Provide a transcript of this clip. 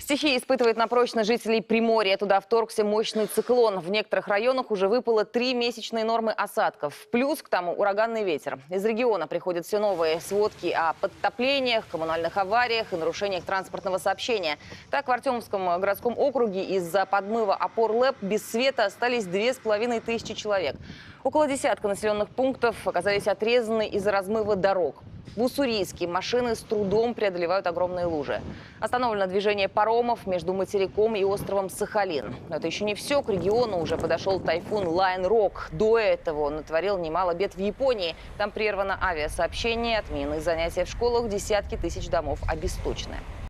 Стихия испытывает на прочность жителей Приморья. Туда вторгся мощный циклон. В некоторых районах уже выпало 3 месячные нормы осадков. Плюс к тому ураганный ветер. Из региона приходят все новые сводки о подтоплениях, коммунальных авариях и нарушениях транспортного сообщения. Так, в Артемовском городском округе из-за подмыва опор ЛЭП без света остались 2500 человек. Около десятка населенных пунктов оказались отрезаны из-за размыва дорог. В Уссурийске машины с трудом преодолевают огромные лужи. Остановлено движение паромов между материком и островом Сахалин. Но это еще не все. К региону уже подошел тайфун Лайн Рок. До этого он натворил немало бед в Японии. Там прервано авиасообщение, отменены занятия в школах, десятки тысяч домов обесточены.